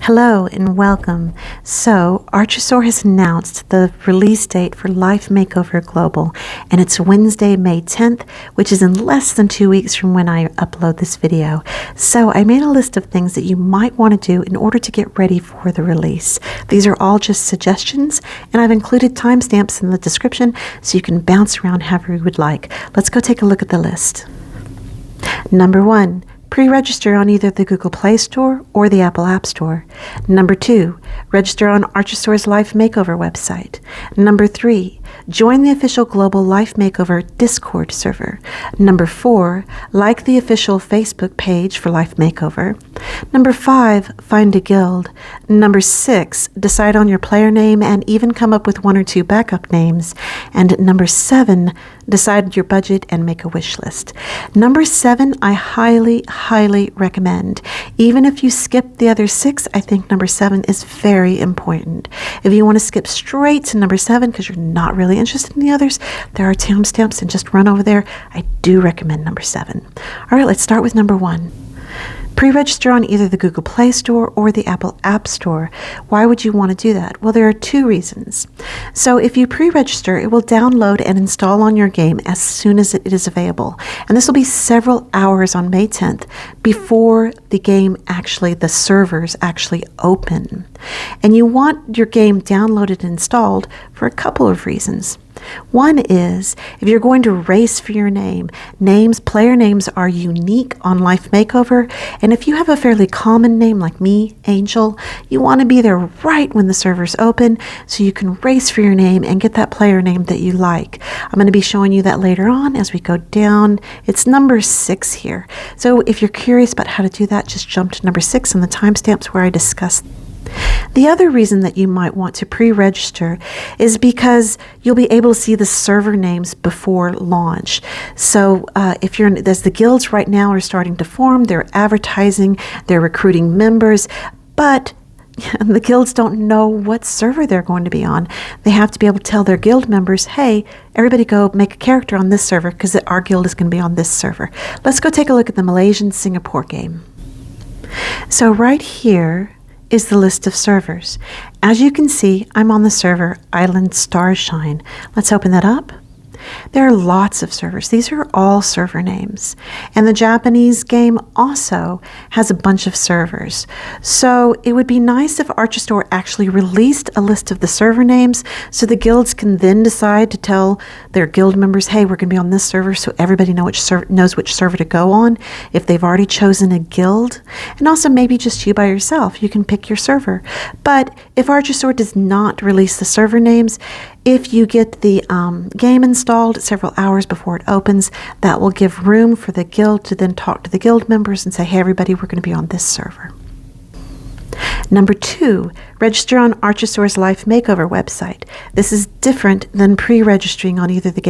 Hello and welcome. So, Archosaur has announced the release date for Life Makeover Global, and it's Wednesday, May 10th, which is in less than 2 weeks from when I upload this video. So, I made a list of things that you might want to do in order to get ready for the release. These are all just suggestions, and I've included timestamps in the description so you can bounce around however you would like. Let's go take a look at the list. Number 1. Pre-register on either the Google Play Store or the Apple App Store. Number 2, register on Archosaur's Life Makeover website. Number 3, join the official Global Life Makeover Discord server. Number 4, like the official Facebook page for Life Makeover. Number 5, find a guild. Number 6, decide on your player name and even come up with 1 or 2 backup names. And number 7, decide your budget and make a wish list. Number 7, I highly recommend. Even if you skip the other 6, I think number 7 is very important. If you want to skip straight to number 7 because you're not really interested in the others, there are timestamps and just run over there. I do recommend number 7. All right, let's start with number 1. Pre-register on either the Google Play Store or the Apple App Store. Why would you want to do that? Well, there are 2 reasons. So if you pre-register, it will download and install on your game as soon as it is available. And this will be several hours on May 10th before the servers actually open. And you want your game downloaded and installed for a couple of reasons. One is, if you're going to race for your name, player names are unique on Life Makeover, and if you have a fairly common name like me, Angel, you want to be there right when the servers open so you can race for your name and get that player name that you like. I'm going to be showing you that later on as we go down. It's number 6 here. So if you're curious about how to do that, just jump to number 6 on the timestamps where I discuss. The other reason that you might want to pre-register is because you'll be able to see the server names before launch. So as the guilds right now are starting to form, they're advertising, they're recruiting members, but the guilds don't know what server they're going to be on. They have to be able to tell their guild members, hey, everybody go make a character on this server because our guild is going to be on this server. Let's go take a look at the Malaysian-Singapore game. So right here is the list of servers. As you can see, I'm on the server Island Starshine. Let's open that up. There are lots of servers. These are all server names. And the Japanese game also has a bunch of servers. So it would be nice if Archosaur actually released a list of the server names so the guilds can then decide to tell their guild members, hey, we're going to be on this server, so everybody knows which server to go on if they've already chosen a guild. And also maybe just you by yourself. You can pick your server. But if Archosaur does not release the server names, if you get the game installed several hours before it opens, that will give room for the guild to then talk to the guild members and say, hey, everybody, we're going to be on this server. Number 2, register on Archosaur's Life Makeover website. This is different than pre-registering on either the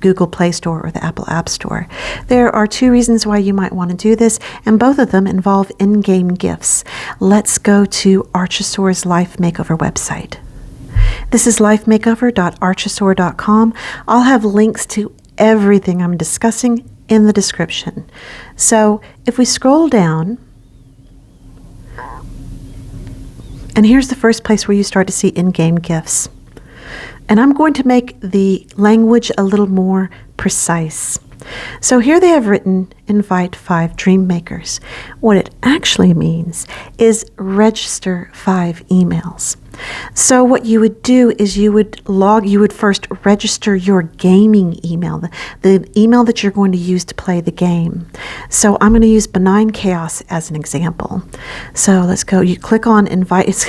Google Play Store or the Apple App Store. There are 2 reasons why you might want to do this, and both of them involve in-game gifts. Let's go to Archosaur's Life Makeover website. This is lifemakeover.archosaur.com. I'll have links to everything I'm discussing in the description. So if we scroll down, and here's the first place where you start to see in-game gifts. And I'm going to make the language a little more precise. So here they have written, invite 5 dream makers. What it actually means is register 5 emails. So what you would do is you would first register your gaming email, the email that you're going to use to play the game. So I'm going to use Benign Chaos as an example. So let's go, you click on invite, it's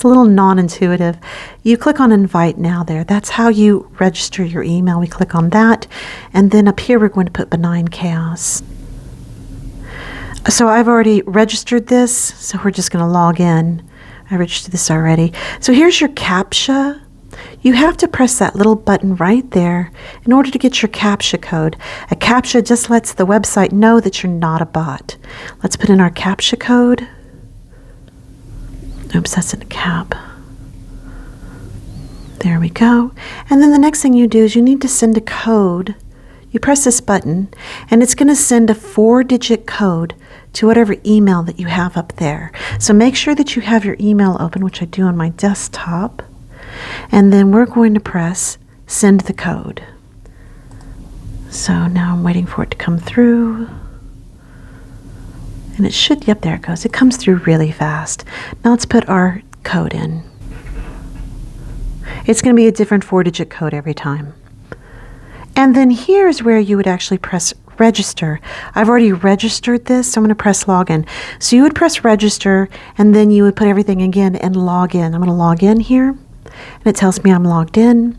a little non-intuitive. You click on invite now there. That's how you register your email. We click on that. And then up here, we're going to put Benign Chaos. So I've already registered this. So we're just going to log in. I registered this already. So here's your CAPTCHA. You have to press that little button right there in order to get your CAPTCHA code. A CAPTCHA just lets the website know that you're not a bot. Let's put in our CAPTCHA code. Oops, that's in a cap. There we go. And then the next thing you do is you need to send a code. You press this button, and it's going to send a 4-digit code to whatever email that you have up there. So make sure that you have your email open, which I do on my desktop. And then we're going to press send the code. So now I'm waiting for it to come through. And it should, yep, there it goes. It comes through really fast. Now let's put our code in. It's going to be a different 4-digit code every time. And then here's where you would actually press register. I've already registered this, so I'm going to press login. So you would press register, and then you would put everything again and log in. I'm going to log in here, and it tells me I'm logged in.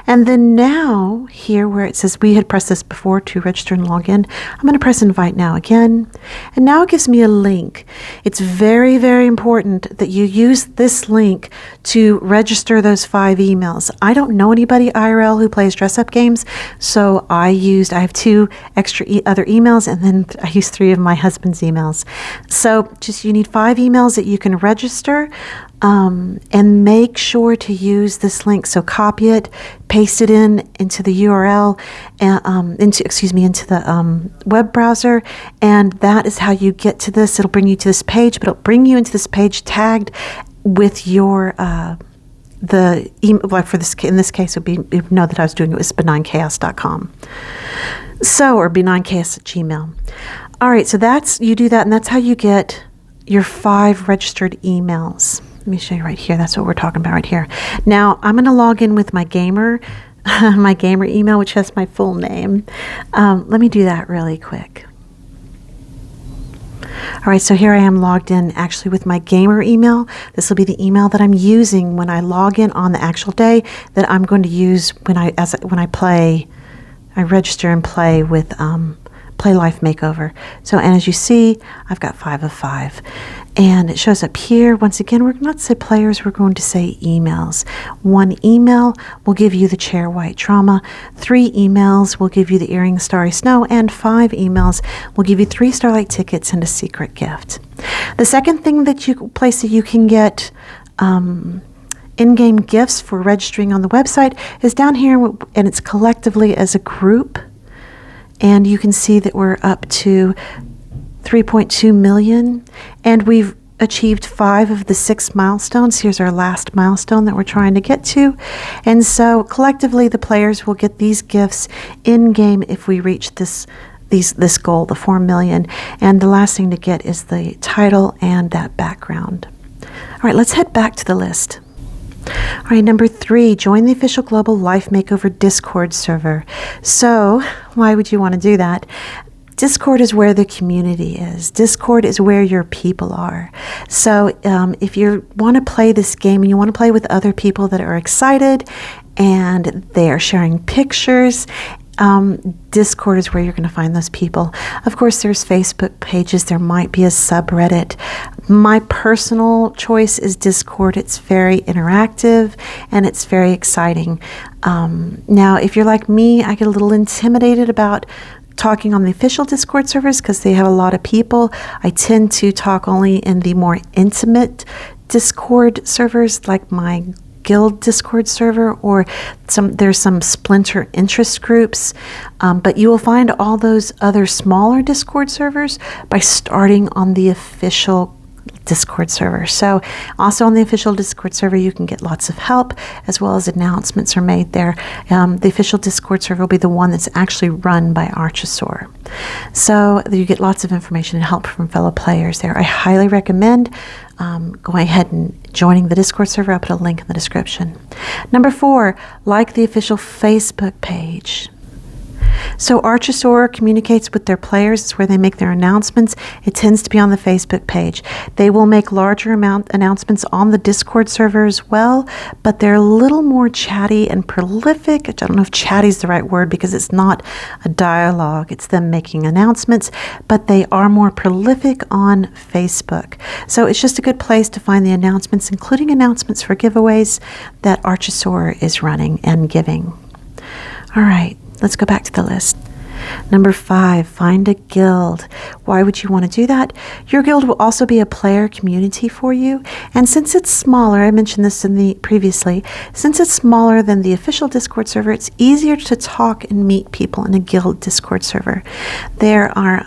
And then now, here where it says we had pressed this before to register and log in, I'm going to press invite now again. And now it gives me a link. It's very, very important that you use this link to register those 5 emails. I don't know anybody IRL who plays dress-up games, so I have 2 extra other emails, and then I use 3 of my husband's emails. So you need 5 emails that you can register. And make sure to use this link. So copy it, paste it into the URL, into the web browser, and that is how you get to this. It'll bring you to this page, but it'll bring you into this page tagged with your the email. Like in this case, it would be, you know that I was doing it was benignchaos.com. So, or benignchaos@gmail. All right, so you do that, and that's how you get your 5 registered emails. Let me show you right here. That's what we're talking about right here. Now, I'm going to log in with my gamer email, which has my full name. Let me do that really quick. All right, so here I am logged in actually with my gamer email. This will be the email that I'm using when I log in on the actual day that I'm going to use when I register and play with play Life Makeover. So, and as you see, I've got 5 of 5. And it shows up here. Once again, we're not to say players, we're going to say emails. 1 email will give you the chair white trauma. 3 emails will give you the earring starry snow. And 5 emails will give you 3 Starlight tickets and a secret gift. The second place that you can get in-game gifts for registering on the website is down here, and it's collectively as a group. And you can see that we're up to 3.2 million, and we've achieved 5 of the 6 milestones. Here's our last milestone that we're trying to get to. And so collectively the players will get these gifts in game if we reach this goal, the 4 million. And the last thing to get is the title and that background. All right, let's head back to the list. All right, number 3, join the official Global Life Makeover Discord server. So why would you want to do that? Discord is where the community is. Discord is where your people are. So if you want to play this game and you want to play with other people that are excited and they are sharing pictures, Discord is where you're going to find those people. Of course, there's Facebook pages. There might be a subreddit. My personal choice is Discord. It's very interactive and it's very exciting. Now, if you're like me, I get a little intimidated about talking on the official Discord servers because they have a lot of people. I tend to talk only in the more intimate Discord servers, like my guild Discord server, or there's some splinter interest groups, but you will find all those other smaller Discord servers by starting on the official Discord server. So also on the official Discord server, you can get lots of help as well as announcements are made there. The official Discord server will be the one that's actually run by Archosaur. So you get lots of information and help from fellow players there. I highly recommend going ahead and joining the Discord server. I'll put a link in the description. Number 4, like the official Facebook page. So Archosaur communicates with their players. It's where they make their announcements. It tends to be on the Facebook page. They will make larger announcements on the Discord server as well, but they're a little more chatty and prolific. I don't know if chatty is the right word because it's not a dialogue. It's them making announcements, but they are more prolific on Facebook. So it's just a good place to find the announcements, including announcements for giveaways that Archosaur is running and giving. All right. Let's go back to the list. Number 5, find a guild. Why would you want to do that? Your guild will also be a player community for you. And since it's smaller, I mentioned this previously, since it's smaller than the official Discord server, it's easier to talk and meet people in a guild Discord server. There are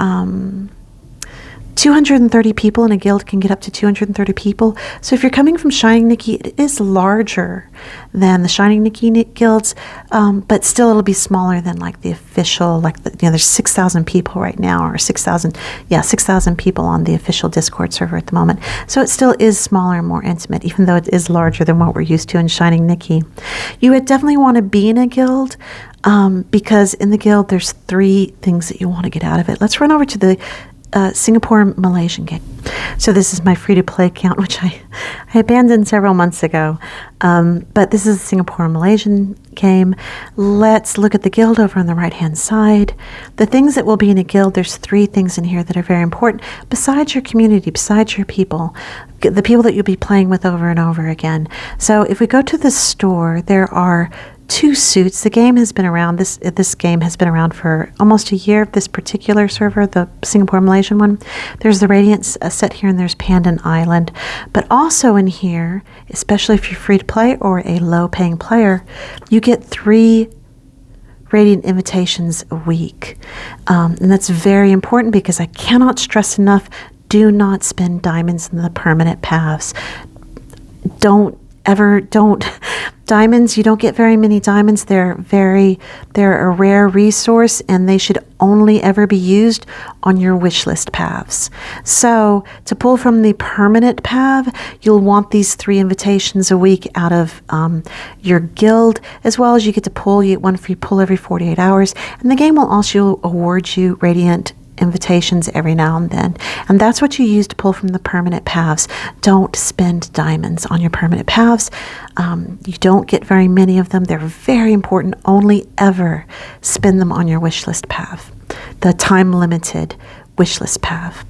230 people in a guild can get up to 230 people. So if you're coming from Shining Nikki, it is larger than the Shining Nikki guilds, but still it'll be smaller than like the official, like there's 6,000 people right now, or 6,000 people on the official Discord server at the moment. So it still is smaller and more intimate, even though it is larger than what we're used to in Shining Nikki. You would definitely want to be in a guild, because in the guild there's 3 things that you want to get out of it. Let's run over to the Singapore Malaysian game. So this is my free-to-play account, which I abandoned several months ago. But this is a Singapore Malaysian game. Let's look at the guild over on the right-hand side. The things that will be in a guild, there's 3 things in here that are very important. Besides your community, besides your people, the people that you'll be playing with over and over again. So if we go to the store, there are 2 suits. The game has been around, this game has been around for almost a year, this particular server, the Singapore Malaysian one. There's the Radiance set here, and there's Pandan Island. But also in here, especially if you're free to play or a low-paying player, you get 3 Radiant invitations a week. And that's very important, because I cannot stress enough, do not spend diamonds in the permanent paths. Don't. Diamonds, you don't get very many diamonds. They're a rare resource, and they should only ever be used on your wish list paths. So to pull from the permanent path, you'll want these 3 invitations a week out of your guild, as well as you get to pull, you get one free pull every 48 hours. And the game will also award you Radiant invitations every now and then, and that's what you use to pull from the permanent paths. Don't spend diamonds on your permanent paths. You don't get very many of them. They're very important. Only ever spend them on your wish list path, the time limited wish list path.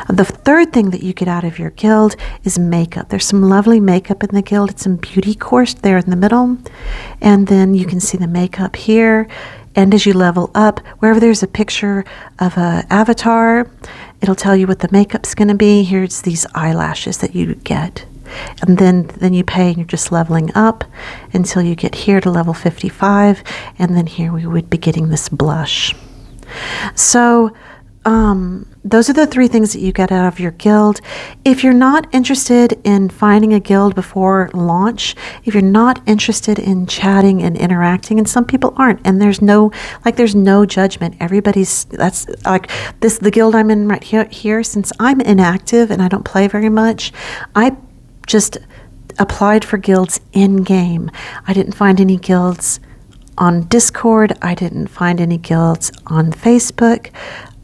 The 3rd thing that you get out of your guild is makeup. There's some lovely makeup in the guild. It's some beauty course there in the middle, and then you can see the makeup here. And as you level up, wherever there's a picture of an avatar, it'll tell you what the makeup's going to be. Here's these eyelashes that you get. And then you pay, and you're just leveling up until you get here to level 55. And then here we would be getting this blush. So those are the 3 things that you get out of your guild. If you're not interested in finding a guild before launch, if you're not interested in chatting and interacting, and some people aren't, and there's no judgment. That's like this, the guild I'm in right here, since I'm inactive and I don't play very much, I just applied for guilds in game. I didn't find any guilds on Discord. I didn't find any guilds on Facebook.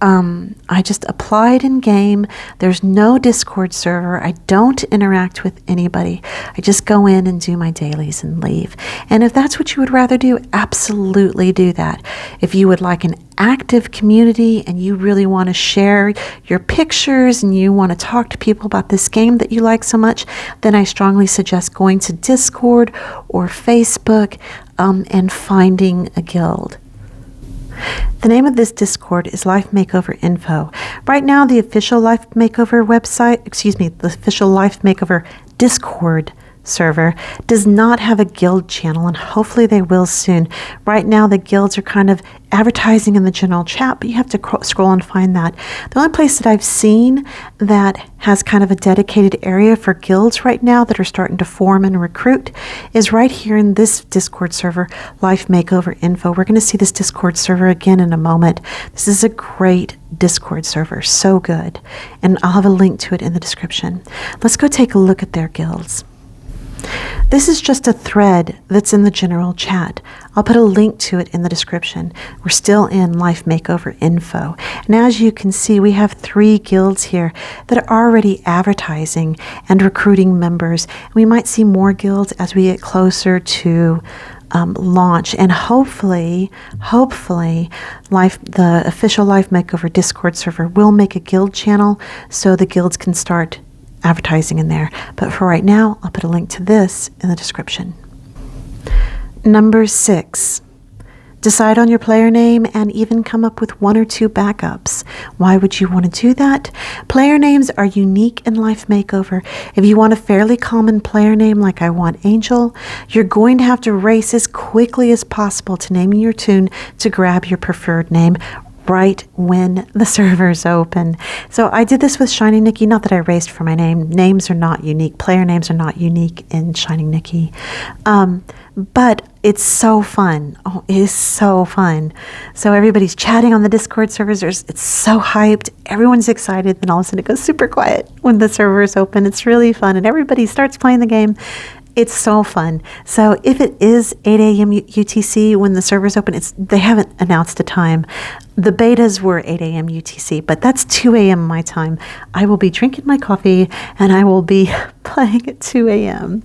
I just applied in game. There's no Discord server. I don't interact with anybody. I just go in and do my dailies and leave. And if that's what you would rather do, absolutely do that. If you would like an active community and you really want to share your pictures and you want to talk to people about this game that you like so much, then I strongly suggest going to Discord or Facebook and finding a guild. The name of this Discord is Life Makeover Info. Right now, the official Life Makeover the official Life Makeover Discord server does not have a guild channel, and hopefully they will soon. Right now, the guilds are kind of advertising in the general chat, but you have to scroll and find that. The only place that I've seen that has kind of a dedicated area for guilds right now that are starting to form and recruit is right here in this Discord server, Life Makeover Info. We're going to see this Discord server again in a moment. This is a great Discord server, so good, and I'll have a link to it in the description. Let's go take a look at their guilds. This is just a thread that's in the general chat. I'll put a link to it in the description. We're still in Life Makeover Info. And as you can see, we have 3 guilds here that are already advertising and recruiting members. We might see more guilds as we get closer to launch, and hopefully the official Life Makeover Discord server will make a guild channel so the guilds can start advertising in there. But for right now, I'll put a link to this in the description. Number 6, decide on your player name and even come up with 1 or 2 backups. Why would you want to do that? Player names are unique in Life Makeover. If you want a fairly common player name like I want Angel, you're going to have to race as quickly as possible to naming your tune to grab your preferred name right when the servers open. So I did this with Shining Nikki, not that I raced for my name. Names are not unique. Player names are not unique in Shining Nikki. But it's so fun. Oh, it is so fun. So everybody's chatting on the Discord servers. It's so hyped. Everyone's excited. Then all of a sudden it goes super quiet when the servers open. It's really fun. And everybody starts playing the game. It's so fun. So if it is 8 a.m. UTC when the servers open, they haven't announced a time. The betas were 8 a.m. UTC, but that's 2 a.m. my time. I will be drinking my coffee and I will be playing at 2 a.m.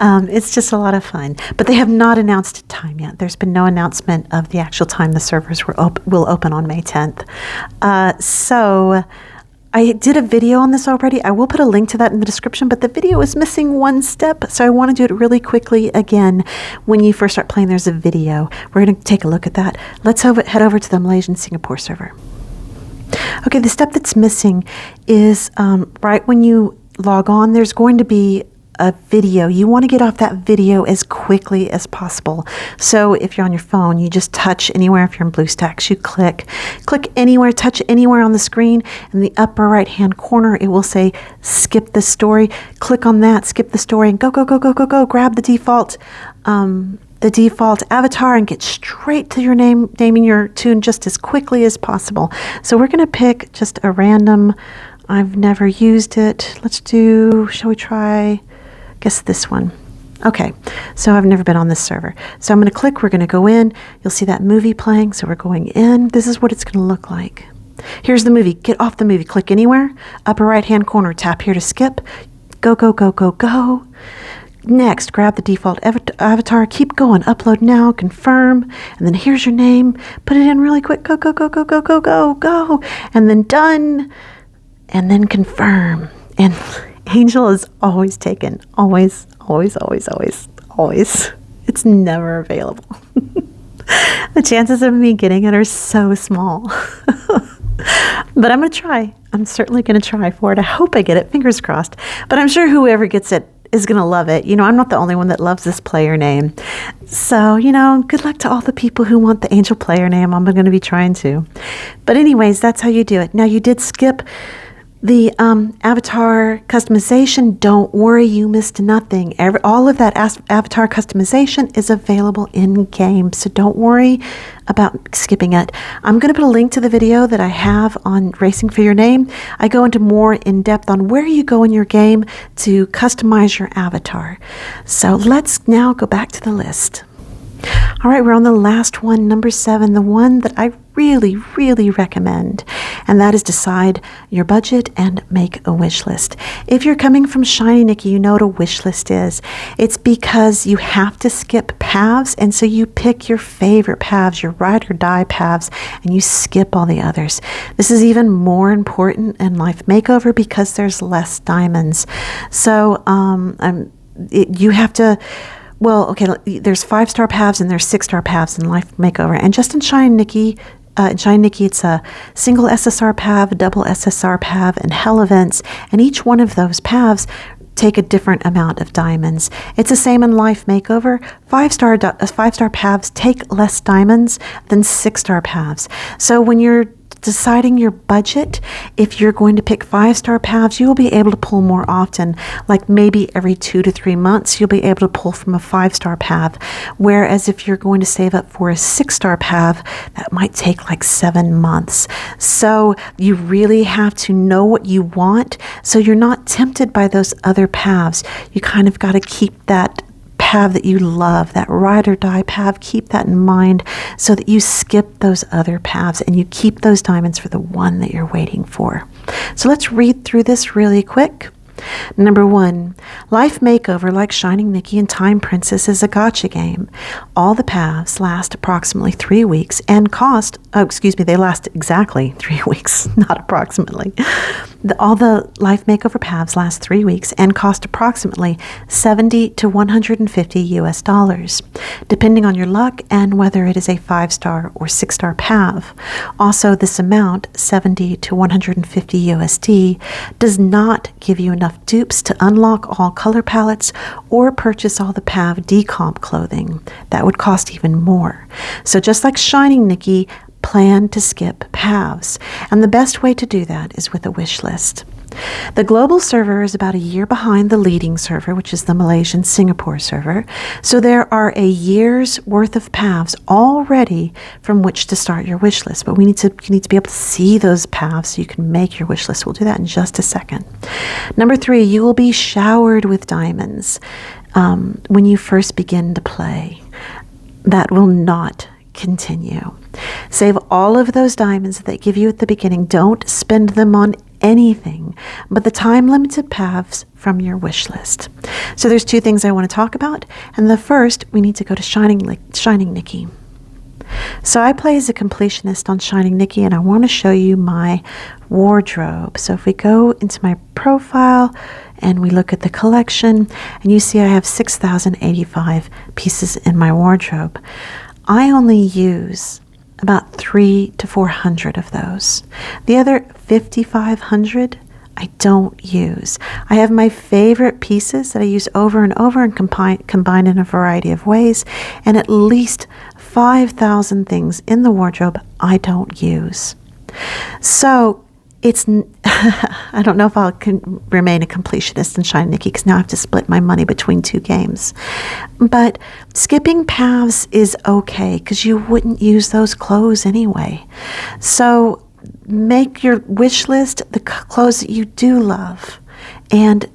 It's just a lot of fun. But they have not announced a time yet. There's been no announcement of the actual time the servers will open on May 10th. So I did a video on this already. I will put a link to that in the description, but the video is missing one step, so I want to do it really quickly again. When you first start playing, there's a video. We're going to take a look at that. Let's head over to the Malaysian Singapore server. Okay, the step that's missing is right when you log on, there's going to be a video. You want to get off that video as quickly as possible. So if you're on your phone, you just touch anywhere. If you're in BlueStacks, you click anywhere, touch anywhere on the screen. In the upper right hand corner, it will say skip the story. Click on that, skip the story, and go. Grab the default avatar and get straight to your naming your tune just as quickly as possible. So we're going to pick just a random, I've never used it. Shall we try, guess this one. Okay, so I've never been on this server. So I'm going to click, we're going to go in. You'll see that movie playing, so we're going in. This is what it's going to look like. Here's the movie. Get off the movie. Click anywhere. Upper right-hand corner, tap here to skip. Go. Next, grab the default avatar. Keep going. Upload now. Confirm. And then here's your name. Put it in really quick. Go. And then done. And then confirm. And Angel is always taken. Always. It's never available. The chances of me getting it are so small. But I'm going to try. I'm certainly going to try for it. I hope I get it. Fingers crossed. But I'm sure whoever gets it is going to love it. You know, I'm not the only one that loves this player name. So, you know, good luck to all the people who want the Angel player name. I'm going to be trying to. But anyways, that's how you do it. Now, you did skip the avatar customization. Don't worry, you missed nothing. All of that avatar customization is available in-game, so don't worry about skipping it. I'm going to put a link to the video that I have on Racing for Your Name. I go into more in-depth on where you go in your game to customize your avatar. So let's now go back to the list. All right, we're on the last one, number 7, the one that I really recommend, and that is decide your budget and make a wish list. If you're coming from Shiny Nikki, you know what a wish list is. It's because you have to skip paths, and so you pick your favorite paths, your ride or die paths, and you skip all the others. This is even more important in Life Makeover because there's less diamonds. So you have to. Well, okay, there's 5-star paths and there's 6-star paths in Life Makeover. And just in Shiny Nikki, it's a single SSR path, double SSR path, and hell events. And each one of those paths take a different amount of diamonds. It's the same in Life Makeover. 5-star paths take less diamonds than 6-star paths. So when you're deciding your budget, if you're going to pick 5-star paths, you will be able to pull more often, like maybe every 2 to 3 months you'll be able to pull from a 5-star path, whereas if you're going to save up for a 6-star path, that might take like 7 months. So you really have to know what you want so you're not tempted by those other paths. You kind of got to keep that path that you love, that ride or die path, keep that in mind so that you skip those other paths and you keep those diamonds for the one that you're waiting for. So let's read through this really quick. Number 1, Life Makeover, like Shining Nikki and Time Princess, is a gacha game. All the paths last approximately 3 weeks and they last exactly 3 weeks, not approximately. All the Life Makeover paths last 3 weeks and cost approximately $70 to $150 depending on your luck and whether it is a 5-star or 6-star path. Also, this amount, $70 to $150, does not give you enough dupes to unlock all color palettes or purchase all the path decomp clothing. That would cost even more. So just like Shining Nikki, plan to skip paths. And the best way to do that is with a wish list. The global server is about a year behind the leading server, which is the Malaysian Singapore server. So there are a year's worth of paths already from which to start your wish list. But you need to be able to see those paths so you can make your wish list. We'll do that in just a second. Number 3, you will be showered with diamonds when you first begin to play. That will not continue. Save all of those diamonds that they give you at the beginning. Don't spend them on anything but the time-limited paths from your wish list. So there's 2 things I want to talk about. And the first, we need to go to Shining Nikki. So I play as a completionist on Shining Nikki, and I want to show you my wardrobe. So if we go into my profile and we look at the collection, and you see I have 6,085 pieces in my wardrobe. I only use about 300 to 400 of those. The other 5,500 I don't use. I have my favorite pieces that I use over and over and combine in a variety of ways, and at least 5,000 things in the wardrobe I don't use. So it's, I don't know if I'll remain a completionist in Shining Nikki because now I have to split my money between 2 games. But skipping paths is okay because you wouldn't use those clothes anyway. So make your wish list the clothes that you do love. And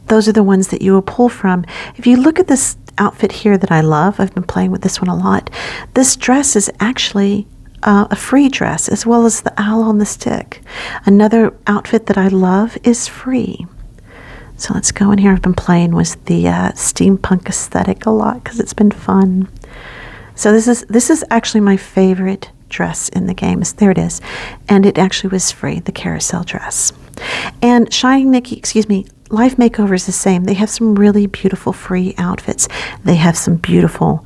those are the ones that you will pull from. If you look at this outfit here that I love, I've been playing with this one a lot. This dress is actually a free dress, as well as the owl on the stick. Another outfit that I love is free. So let's go in here. I've been playing with the steampunk aesthetic a lot because it's been fun. So this is actually my favorite dress in the game. There it is. And it actually was free, the carousel dress. And Life Makeover is the same. They have some really beautiful free outfits. They have some beautiful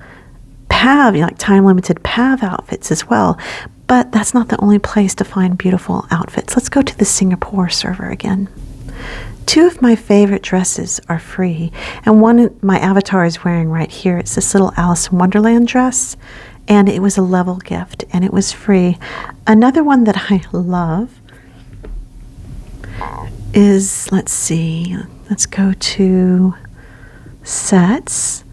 time-limited path outfits as well. But that's not the only place to find beautiful outfits. Let's go to the Singapore server again. 2 of my favorite dresses are free, and one my avatar is wearing right here. It's this little Alice in Wonderland dress, and it was a level gift, and it was free. Another one that I love is, let's go to sets.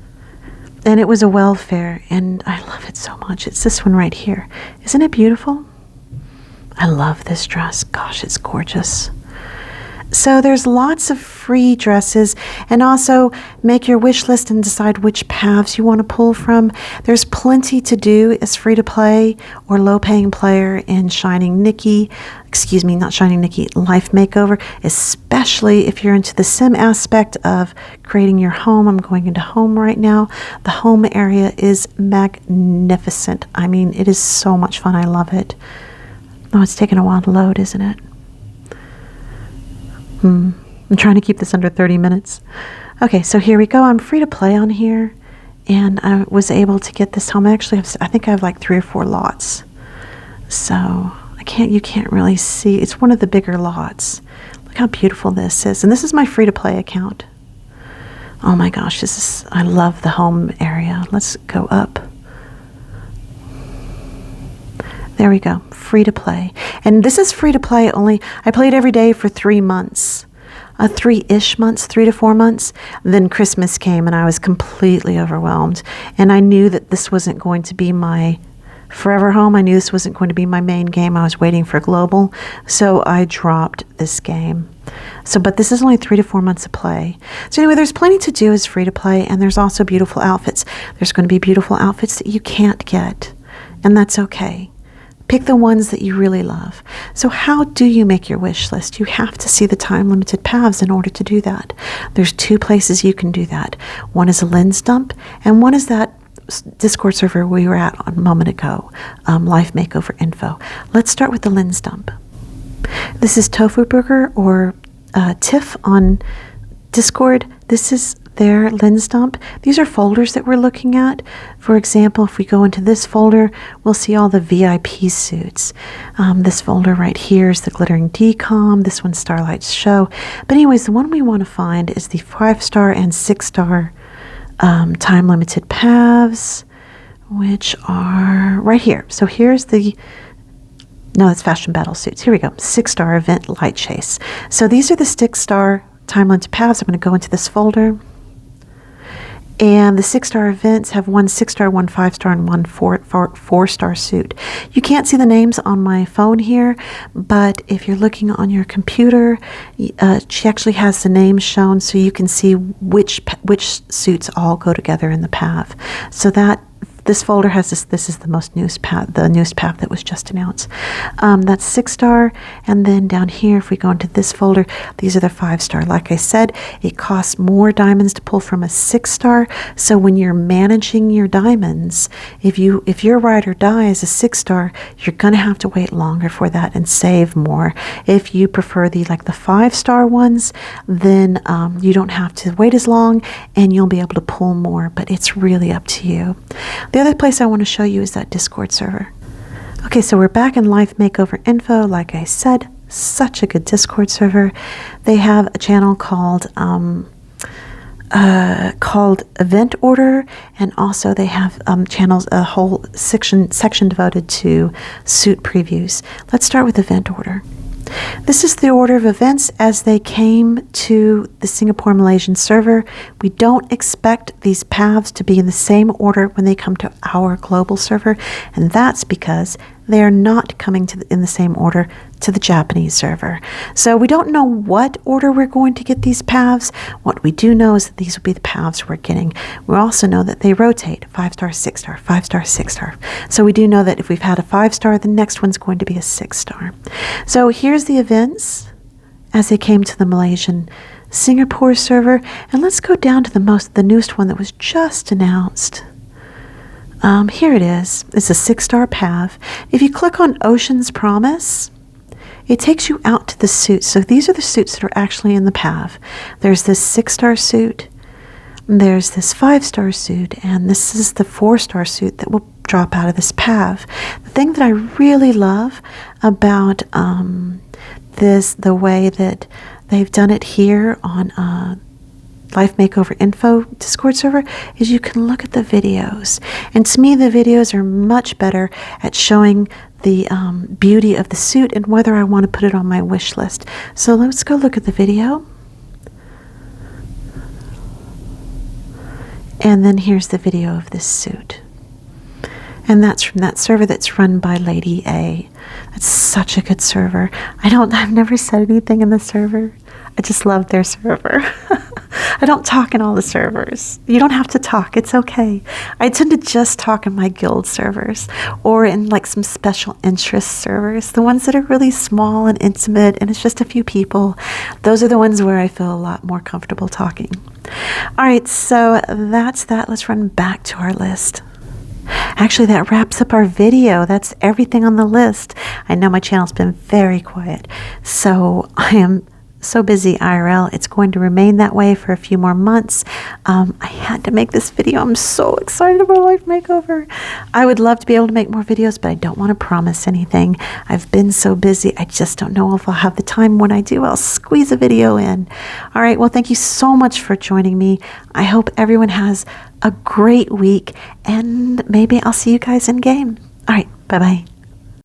And it was a welfare, and I love it so much. It's this one right here. Isn't it beautiful? I love this dress. Gosh, it's gorgeous. So there's lots of free dresses, and also make your wish list and decide which paths you want to pull from. There's plenty to do as free-to-play or low-paying player in Life Makeover, especially if you're into the sim aspect of creating your home. I'm going into home right now. The home area is magnificent. I mean, it is so much fun. I love it. Oh, it's taking a while to load, isn't it? I'm trying to keep this under 30 minutes. Okay, so here we go. I'm free to play on here, and I was able to get this home. I think I have like 3 or 4 lots. So you can't really see. It's one of the bigger lots. Look how beautiful this is. And this is my free to play account. Oh my gosh, I love the home area. Let's go up. There we go, free to play. And this is free to play only, I played every day for 3 months, 3-ish months, 3 to 4 months. Then Christmas came and I was completely overwhelmed. And I knew that this wasn't going to be my forever home. I knew this wasn't going to be my main game. I was waiting for global. So I dropped this game. But this is only 3 to 4 months of play. So anyway, there's plenty to do as free to play, and there's also beautiful outfits. There's going to be beautiful outfits that you can't get, and that's okay. Pick the ones that you really love. So how do you make your wish list? You have to see the time-limited paths in order to do that. There's 2 places you can do that. One is a lens dump, and one is that Discord server we were at a moment ago, Life Makeover info. Let's start with the lens dump. This is Tofu Burger or Tiff on Discord. This is their lens dump. These are folders that we're looking at. For example, if we go into this folder, we'll see all the VIP suits. This folder right here is the Glittering Decom. This one's Starlight's Show. But anyways, the one we want to find is the 5-star and 6-star time-limited paths. which are right here. So here's the, no, it's Fashion Battle Suits. Here we go. 6-star event light chase. So these are the 6-star time-limited paths. I'm going to go into this folder. And the 6-star events have 1 6-star, 1 5-star, and 1 4-star suit. You can't see the names on my phone here, but if you're looking on your computer, she actually has the names shown so you can see which suits all go together in the path. So that this folder has this is the newest path that was just announced. That's 6-star, and then down here, if we go into this folder, these are the 5-star. Like I said, it costs more diamonds to pull from a 6-star. So when you're managing your diamonds, if your rider dies a 6-star, you're gonna have to wait longer for that and save more. If you prefer the 5-star ones, then you don't have to wait as long, and you'll be able to pull more. But it's really up to you. The other place I want to show you is that Discord server. Okay, so we're back in Life Makeover info. Like I said, such a good Discord server. They have a channel called Event Order, and also they have channels, a whole section devoted to suit previews. Let's start with Event Order. This is the order of events as they came to the Singapore Malaysian server. We don't expect these paths to be in the same order when they come to our global server, and that's because they are not coming in the same order to the Japanese server. So we don't know what order we're going to get these paths. What we do know is that these will be the paths we're getting. We also know that they rotate 5-star, 6-star, 5-star, 6-star. So we do know that if we've had a 5-star, the next one's going to be a 6-star. So here's the events as they came to the Malaysian Singapore server. And let's go down to the newest one that was just announced. Here it is. It's a 6-star path. If you click on Ocean's Promise, it takes you out to the suits. So these are the suits that are actually in the path. There's this 6-star suit, there's this 5-star suit, and this is the 4-star suit that will drop out of this path. The thing that I really love about the way that they've done it here on Life Makeover Info Discord server is you can look at the videos. And to me, the videos are much better at showing the beauty of the suit and whether I want to put it on my wish list. So let's go look at the video. And then here's the video of this suit. And that's from that server that's run by Lady A. That's such a good server. I've never said anything in the server. I just love their server. I don't talk in all the servers. You don't have to talk. It's okay. I tend to just talk in my guild servers or in some special interest servers, the ones that are really small and intimate and it's just a few people. Those are the ones where I feel a lot more comfortable talking. All right, so that's that. Let's run back to our list. Actually, that wraps up our video. That's everything on the list. I know my channel's been very quiet, so I am so busy IRL. It's going to remain that way for a few more months. I had to make this video. I'm so excited about Life Makeover. I would love to be able to make more videos, but I don't want to promise anything. I've been so busy. I just don't know if I'll have the time. When I do, I'll squeeze a video in. All right. Well, thank you so much for joining me. I hope everyone has a great week, and maybe I'll see you guys in game. All right. Bye-bye.